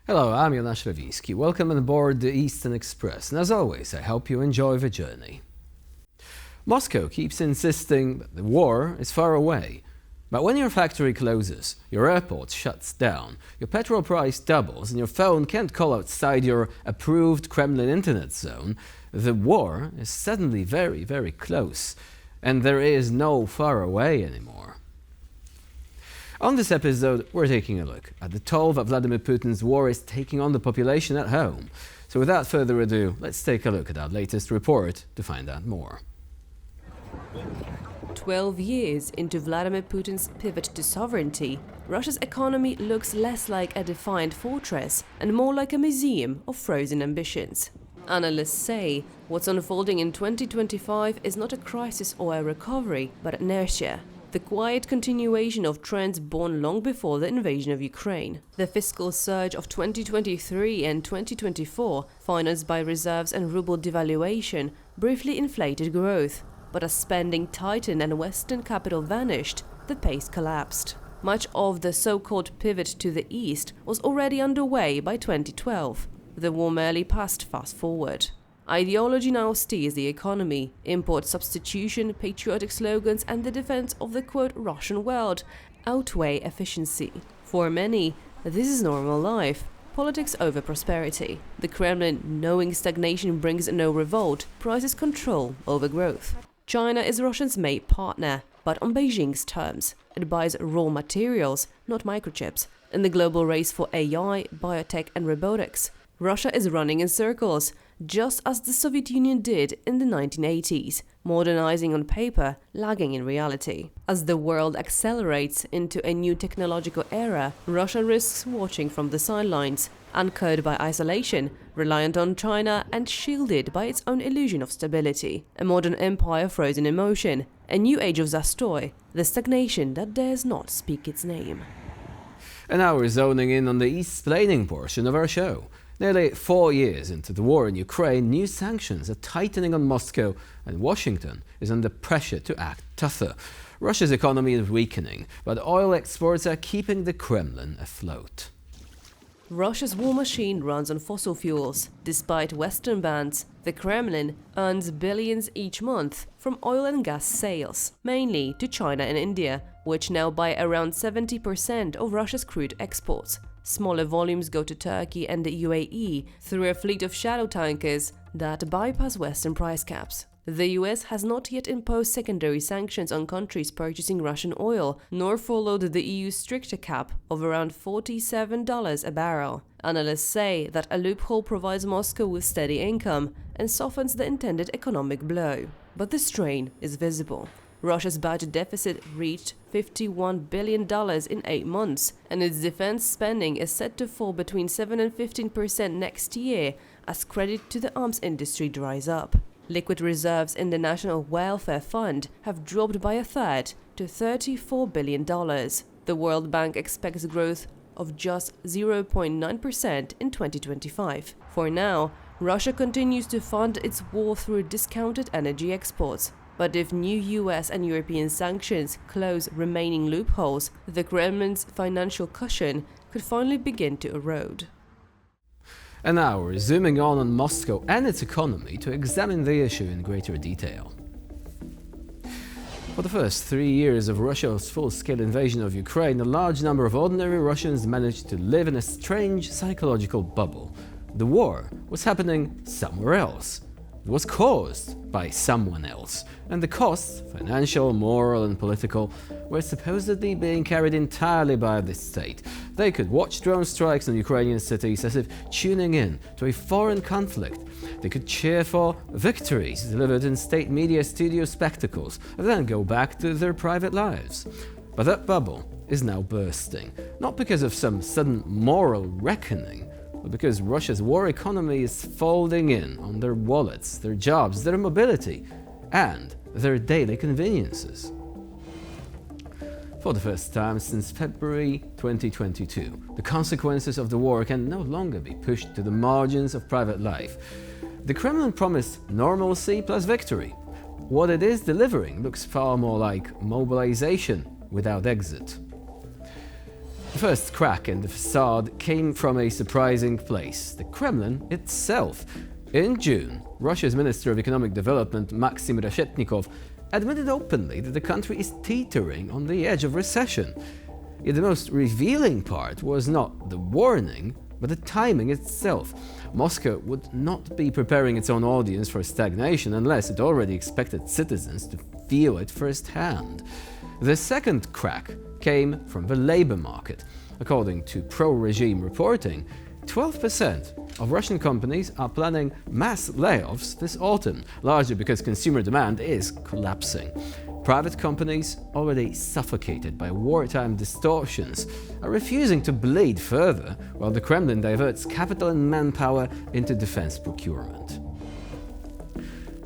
Hello, I'm Jonasz Rewiński. Welcome on board the Eastern Express, and as always, I hope you enjoy the journey. Moscow keeps insisting that the war is far away. But when your factory closes, your airport shuts down, your petrol price doubles, and your phone can't call outside your approved Kremlin internet zone, the war is suddenly very, very close, and there is no far away anymore. On this episode, we're taking a look at the toll that Vladimir Putin's war is taking on the population at home. So without further ado, let's take a look at our latest report to find out more. 12 years into Vladimir Putin's pivot to sovereignty, Russia's economy looks less like a defiant fortress and more like a museum of frozen ambitions. Analysts say what's unfolding in 2025 is not a crisis or a recovery, but inertia. The quiet continuation of trends born long before the invasion of Ukraine. The fiscal surge of 2023 and 2024, financed by reserves and ruble devaluation, briefly inflated growth. But as spending tightened and Western capital vanished, the pace collapsed. Much of the so-called pivot to the east was already underway by 2012. The war merely passed fast forward. Ideology now steers the economy. Import substitution, patriotic slogans and the defense of the quote Russian world outweigh efficiency. For many, this is normal life. Politics over prosperity. The Kremlin, knowing stagnation brings no revolt, prizes control over growth. China is Russia's main partner, but on Beijing's terms. It buys raw materials, not microchips, in the global race for AI, biotech and robotics. Russia is running in circles, just as the Soviet Union did in the 1980s, modernizing on paper, lagging in reality. As the world accelerates into a new technological era, Russia risks watching from the sidelines, anchored by isolation, reliant on China and shielded by its own illusion of stability. A modern empire frozen in motion, a new age of Zastoy, the stagnation that dares not speak its name. And now we're zoning in on the East-splaining portion of our show. Nearly 4 years into the war in Ukraine, new sanctions are tightening on Moscow, and Washington is under pressure to act tougher. Russia's economy is weakening, but oil exports are keeping the Kremlin afloat. Russia's war machine runs on fossil fuels. Despite Western bans, the Kremlin earns billions each month from oil and gas sales, mainly to China and India, which now buy around 70% of Russia's crude exports. Smaller volumes go to Turkey and the UAE through a fleet of shadow tankers that bypass Western price caps. The US has not yet imposed secondary sanctions on countries purchasing Russian oil, nor followed the EU's stricter cap of around $47 a barrel. Analysts say that a loophole provides Moscow with steady income and softens the intended economic blow. But the strain is visible. Russia's budget deficit reached $51 billion in 8 months, and its defense spending is set to fall between 7 and 15% next year as credit to the arms industry dries up. Liquid reserves in the National Welfare Fund have dropped by a third to $34 billion. The World Bank expects growth of just 0.9% in 2025. For now, Russia continues to fund its war through discounted energy exports. But if new US and European sanctions close remaining loopholes, the Kremlin's financial cushion could finally begin to erode. And now we're zooming on Moscow and its economy to examine the issue in greater detail. For the first 3 years of Russia's full-scale invasion of Ukraine, a large number of ordinary Russians managed to live in a strange psychological bubble. The war was happening somewhere else. It was caused by someone else, and the costs, financial, moral and political, were supposedly being carried entirely by the state. They could watch drone strikes on Ukrainian cities as if tuning in to a foreign conflict. They could cheer for victories delivered in state media studio spectacles, and then go back to their private lives. But that bubble is now bursting, not because of some sudden moral reckoning, because Russia's war economy is folding in on their wallets, their jobs, their mobility, and their daily conveniences. For the first time since February 2022, the consequences of the war can no longer be pushed to the margins of private life. The Kremlin promised normalcy plus victory. What it is delivering looks far more like mobilization without exit. The first crack in the facade came from a surprising place, the Kremlin itself. In June, Russia's Minister of Economic Development, Maxim Reshetnikov, admitted openly that the country is teetering on the edge of recession. Yet the most revealing part was not the warning, but the timing itself. Moscow would not be preparing its own audience for stagnation unless it already expected citizens to feel it firsthand. The second crack came from the labor market. According to pro-regime reporting, 12% of Russian companies are planning mass layoffs this autumn, largely because consumer demand is collapsing. Private companies, already suffocated by wartime distortions, are refusing to bleed further, while the Kremlin diverts capital and manpower into defense procurement.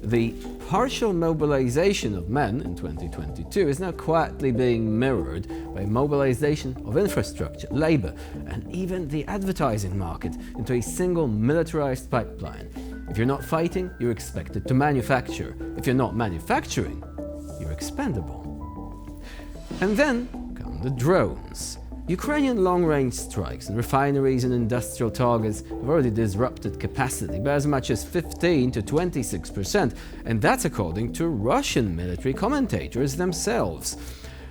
The partial mobilization of men in 2022 is now quietly being mirrored by mobilization of infrastructure, labor, and even the advertising market into a single militarized pipeline. If you're not fighting, you're expected to manufacture. If you're not manufacturing, you're expendable. And then come the drones. Ukrainian long-range strikes and refineries and industrial targets have already disrupted capacity by as much as 15 to 26%, and that's according to Russian military commentators themselves.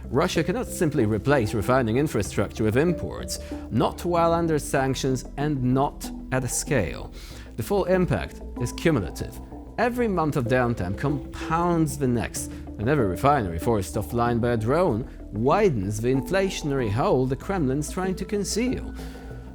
Russia cannot simply replace refining infrastructure with imports, not while under sanctions and not at a scale. The full impact is cumulative. Every month of downtime compounds the next, and every refinery forced offline by a drone widens the inflationary hole the Kremlin's trying to conceal.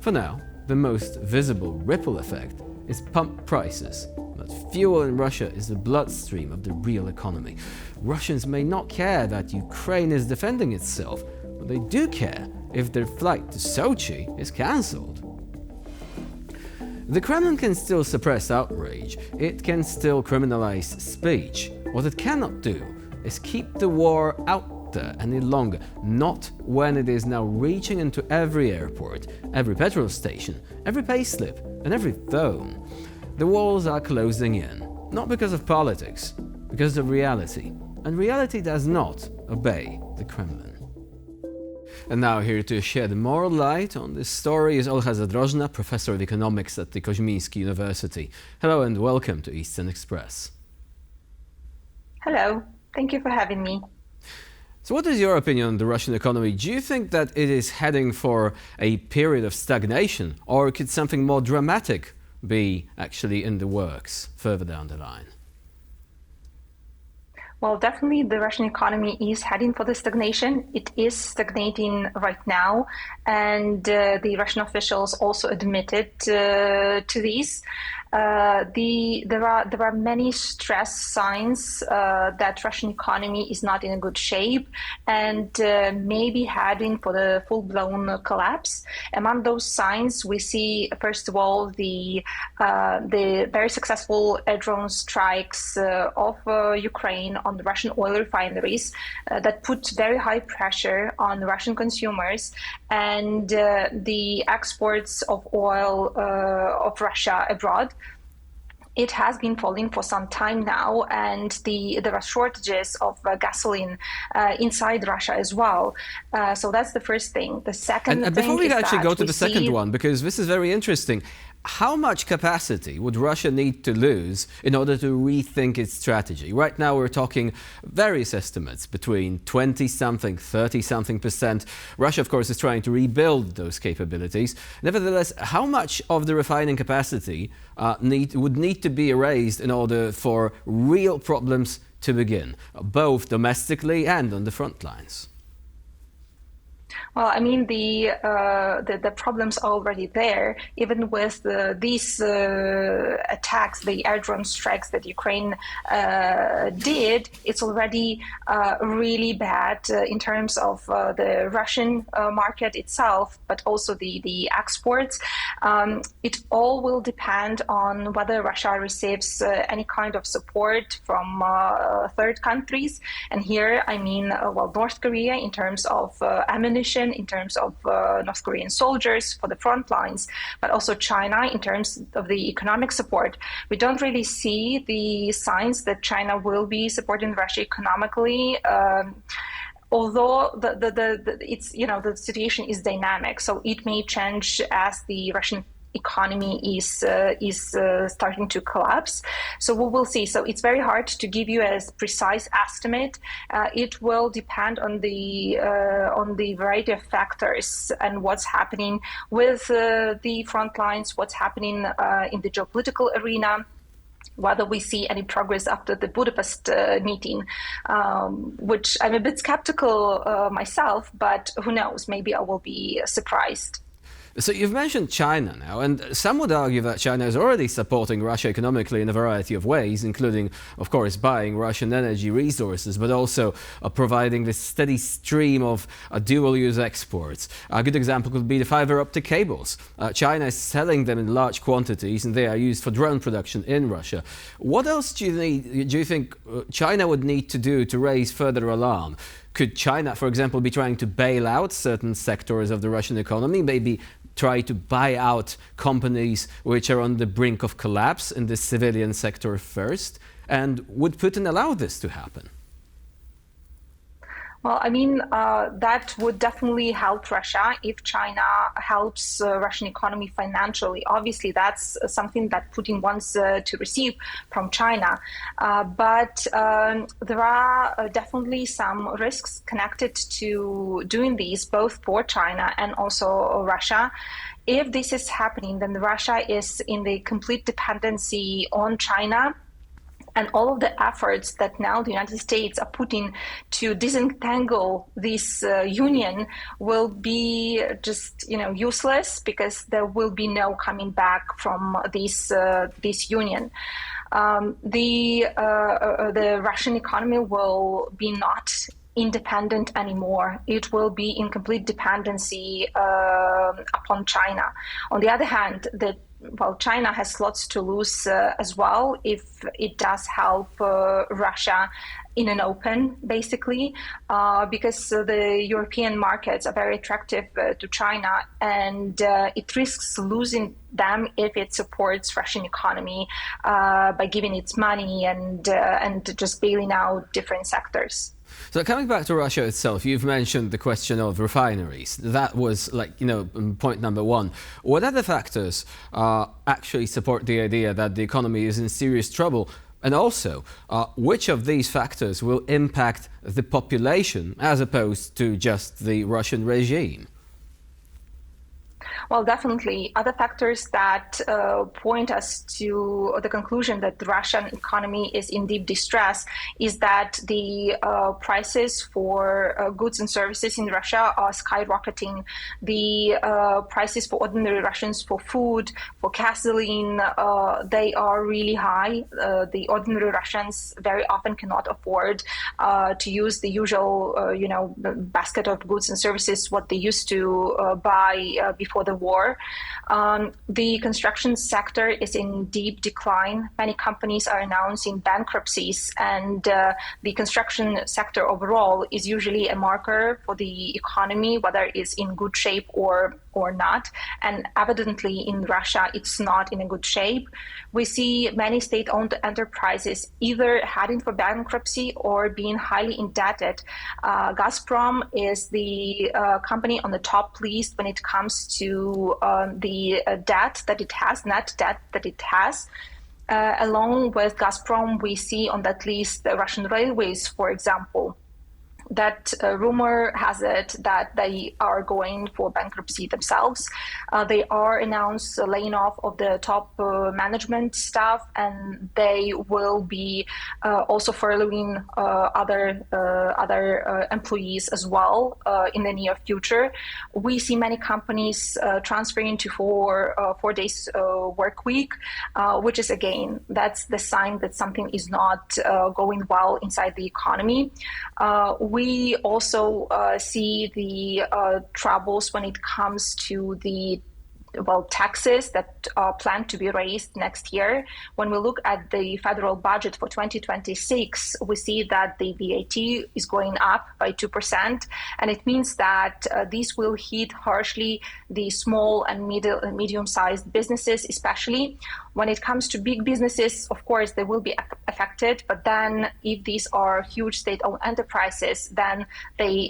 For now, the most visible ripple effect is pump prices. But fuel in Russia is the bloodstream of the real economy. Russians may not care that Ukraine is defending itself, but they do care if their flight to Sochi is cancelled. The Kremlin can still suppress outrage, it can still criminalize speech. What it cannot do is keep the war out there any longer, not when it is now reaching into every airport, every petrol station, every payslip, and every phone. The walls are closing in, not because of politics, because of reality. And reality does not obey the Kremlin. And now here to shed more light on this story is Olga Zadrożna, Professor of Economics at the Rewiński University. Hello and welcome to Eastern Express. Hello, thank you for having me. So what is your opinion on the Russian economy? Do you think that it is heading for a period of stagnation, or could something more dramatic be actually in the works further down the line? Well, definitely the Russian economy is heading for the stagnation. It is stagnating right now, and the Russian officials also admitted to this. There are many stress signs that Russian economy is not in a good shape and maybe heading for the full-blown collapse. Among those signs, we see first of all the very successful air drone strikes of Ukraine on the Russian oil refineries that put very high pressure on Russian consumers, and the exports of oil of Russia abroad. It has been falling for some time now, and there are shortages of gasoline inside Russia as well. So that's the first thing. The second thing before we is actually that go to the second one, because this is very interesting, how much capacity would Russia need to lose in order to rethink its strategy? Right now we're talking various estimates between 20-something, 30-something percent. Russia, of course, is trying to rebuild those capabilities. Nevertheless, how much of the refining capacity would need to be erased in order for real problems to begin, both domestically and on the front lines? Well, I mean, the problems are already there, even with these attacks, the air drone strikes that Ukraine did. It's already really bad in terms of the Russian market itself, but also the exports. It all will depend on whether Russia receives any kind of support from third countries. And here, I mean, North Korea in terms of ammunition, in terms of North Korean soldiers for the front lines, but also China in terms of the economic support. We don't really see the signs that China will be supporting Russia economically although it's the situation is dynamic, so it may change as the Russian economy is starting to collapse. So we will see. So it's very hard to give you a precise estimate. It will depend on the variety of factors and what's happening with the front lines, what's happening in the geopolitical arena, whether we see any progress after the Budapest meeting, which I'm a bit skeptical myself, but who knows, maybe I will be surprised. So you've mentioned China now, and some would argue that China is already supporting Russia economically in a variety of ways, including, of course, buying Russian energy resources, but also providing this steady stream of dual-use exports. A good example could be the fiber optic cables. China is selling them in large quantities, and they are used for drone production in Russia. What else do you think China would need to do to raise further alarm? Could China, for example, be trying to bail out certain sectors of the Russian economy, maybe try to buy out companies which are on the brink of collapse in the civilian sector first? And would Putin allow this to happen? Well, I mean, that would definitely help Russia if China helps Russian economy financially. Obviously, that's something that Putin wants to receive from China. But there are definitely some risks connected to doing these, both for China and also Russia. If this is happening, then Russia is in the complete dependency on China. And all of the efforts that now the United States are putting to disentangle this union will be just, useless, because there will be no coming back from this union. The Russian economy will be not independent anymore. It will be in complete dependency upon China. On the other hand, China has lots to lose as well if it does help Russia in an open, basically, because the European markets are very attractive to China, and it risks losing them if it supports Russian economy by giving its money and just bailing out different sectors. So coming back to Russia itself, you've mentioned the question of refineries. That was point number one. What other factors actually support the idea that the economy is in serious trouble? And also, which of these factors will impact the population as opposed to just the Russian regime? Well, definitely. Other factors that point us to the conclusion that the Russian economy is in deep distress is that the prices for goods and services in Russia are skyrocketing. The prices for ordinary Russians for food, for gasoline, they are really high. The ordinary Russians very often cannot afford to use the usual, basket of goods and services what they used to buy before the war. The construction sector is in deep decline. Many companies are announcing bankruptcies, and the construction sector overall is usually a marker for the economy, whether it's in good shape or not. And evidently in Russia, it's not in a good shape. We see many state-owned enterprises either heading for bankruptcy or being highly indebted. Gazprom is the company on the top list when it comes to the debt that it has, net debt that it has. Along with Gazprom, we see on that list the Russian railways, for example. That rumor has it that they are going for bankruptcy themselves. They are announced laying off of the top management staff, and they will be also furloughing other employees as well in the near future. We see many companies transferring to four days work week, which is, again, that's the sign that something is not going well inside the economy. We also see the troubles when it comes to the taxes that are planned to be raised next year. When we look at the federal budget for 2026, we see that the VAT is going up by 2%, and it means that this will hit harshly the small and medium-sized businesses, especially. When it comes to big businesses, of course, they will be affected, but then if these are huge state-owned enterprises, then they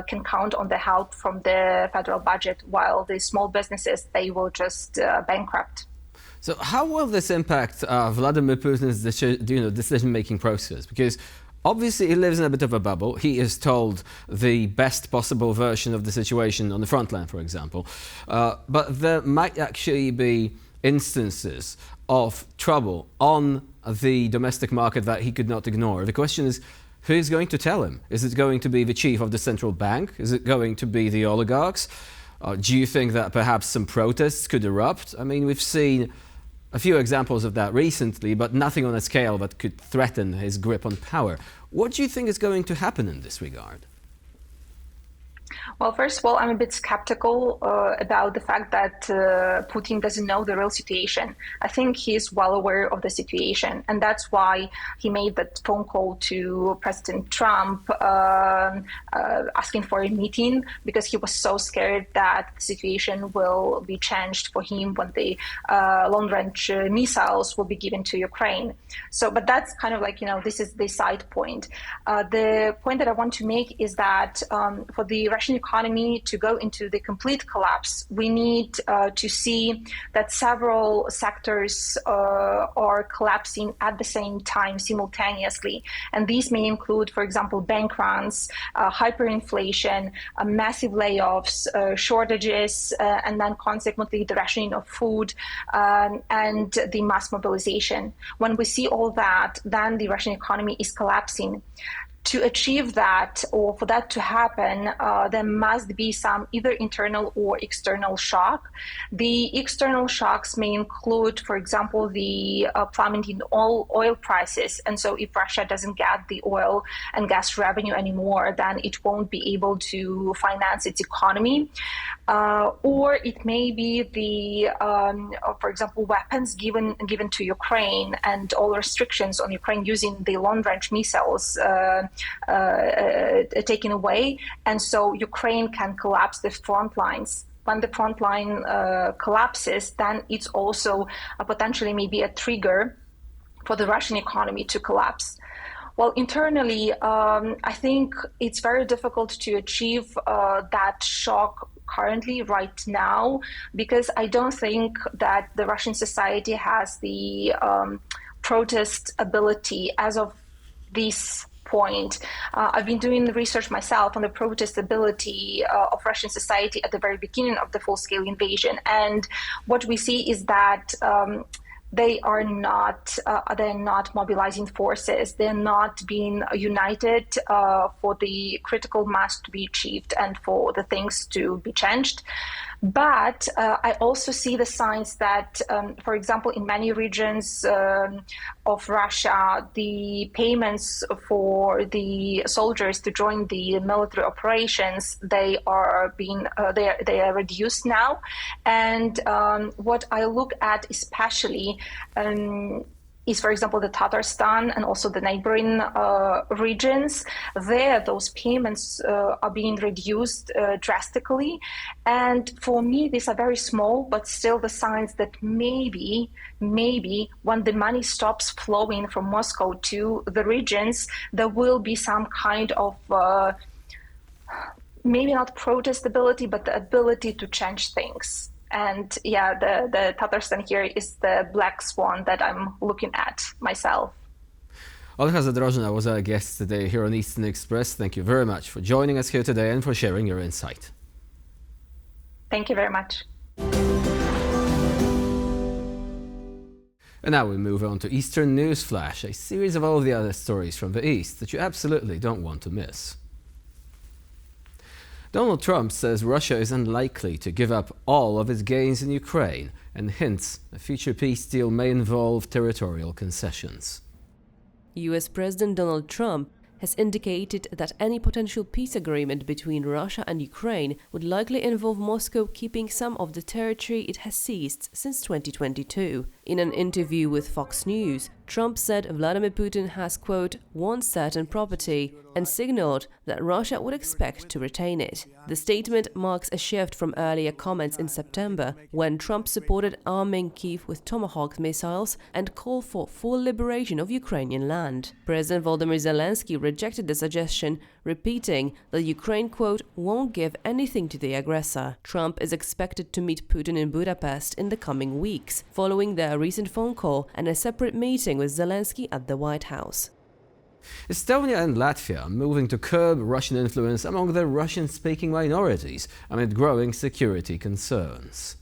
can count on the help from the federal budget, while the small businesses, they will just bankrupt. So how will this impact Vladimir Putin's decision-making process? Because obviously he lives in a bit of a bubble. He is told the best possible version of the situation on the front line, for example. But there might actually be instances of trouble on the domestic market that he could not ignore. The question is, who is going to tell him? Is it going to be the chief of the central bank? Is it going to be the oligarchs? Do you think that perhaps some protests could erupt? I mean, we've seen a few examples of that recently, but nothing on a scale that could threaten his grip on power. What do you think is going to happen in this regard? Well, first of all, I'm a bit skeptical about the fact that Putin doesn't know the real situation. I think he's well aware of the situation, and that's why he made that phone call to President Trump asking for a meeting, because he was so scared that the situation will be changed for him when the long-range missiles will be given to Ukraine. So, but that's kind of like, this is the side point. The point that I want to make is that for the Russian economy to go into the complete collapse, we need to see that several sectors are collapsing at the same time simultaneously. And these may include, for example, bank runs, hyperinflation, massive layoffs, shortages, and then consequently the rationing of food and the mass mobilization. When we see all that, then the Russian economy is collapsing. To achieve that, or for that to happen, there must be some either internal or external shock. The external shocks may include, for example, the plummeting in oil prices. And so if Russia doesn't get the oil and gas revenue anymore, then it won't be able to finance its economy. Or it may be the, for example, weapons given to Ukraine and all restrictions on Ukraine using the long-range missiles taken away, and so Ukraine can collapse the front lines. When the front line collapses, then it's also potentially maybe a trigger for the Russian economy to collapse. Well, internally, I think it's very difficult to achieve that shock currently, right now, because I don't think that the Russian society has the protest ability as of this point. I've been doing research myself on the protestability of Russian society at the very beginning of the full-scale invasion, and what we see is that they're not mobilizing forces. They're not being united for the critical mass to be achieved and for the things to be changed. But I also see the signs that, for example, in many regions of Russia, the payments for the soldiers to join the military operations, they are reduced now. And what I look at especially is, for example, the Tatarstan and also the neighboring regions. There, those payments are being reduced drastically. And for me, these are very small, but still the signs that maybe when the money stops flowing from Moscow to the regions, there will be some kind of maybe not protestability, but the ability to change things. And yeah, the Tatarstan here is the black swan that I'm looking at myself. Olga Zadrożna was our guest today here on Eastern Express. Thank you very much for joining us here today and for sharing your insight. Thank you very much. And now we move on to Eastern News Flash, a series of all the other stories from the East that you absolutely don't want to miss. Donald Trump says Russia is unlikely to give up all of its gains in Ukraine and hints a future peace deal may involve territorial concessions. US President Donald Trump has indicated that any potential peace agreement between Russia and Ukraine would likely involve Moscow keeping some of the territory it has seized since 2022. In an interview with Fox News, Trump said Vladimir Putin has, quote, won certain property and signaled that Russia would expect to retain it. The statement marks a shift from earlier comments in September, when Trump supported arming Kyiv with Tomahawk missiles and called for full liberation of Ukrainian land. President Volodymyr Zelensky rejected the suggestion, repeating that Ukraine, quote, won't give anything to the aggressor. Trump is expected to meet Putin in Budapest in the coming weeks, following their recent phone call and a separate meeting with Zelensky at the White House. Estonia and Latvia are moving to curb Russian influence among the Russian-speaking minorities amid growing security concerns.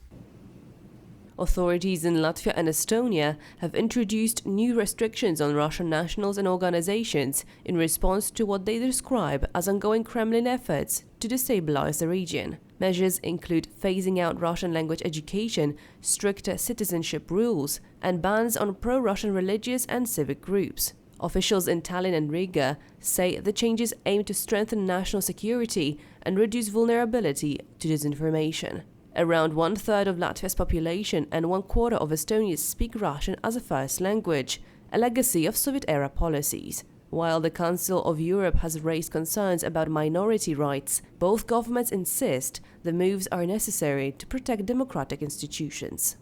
Authorities in Latvia and Estonia have introduced new restrictions on Russian nationals and organizations in response to what they describe as ongoing Kremlin efforts to destabilize the region. Measures include phasing out Russian language education, stricter citizenship rules, and bans on pro-Russian religious and civic groups. Officials in Tallinn and Riga say the changes aim to strengthen national security and reduce vulnerability to disinformation. Around one-third of Latvia's population and one-quarter of Estonians speak Russian as a first language, a legacy of Soviet-era policies. While the Council of Europe has raised concerns about minority rights, both governments insist the moves are necessary to protect democratic institutions.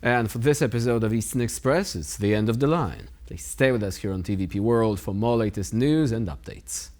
And for this episode of Eastern Express, it's the end of the line. Please stay with us here on TVP World for more latest news and updates.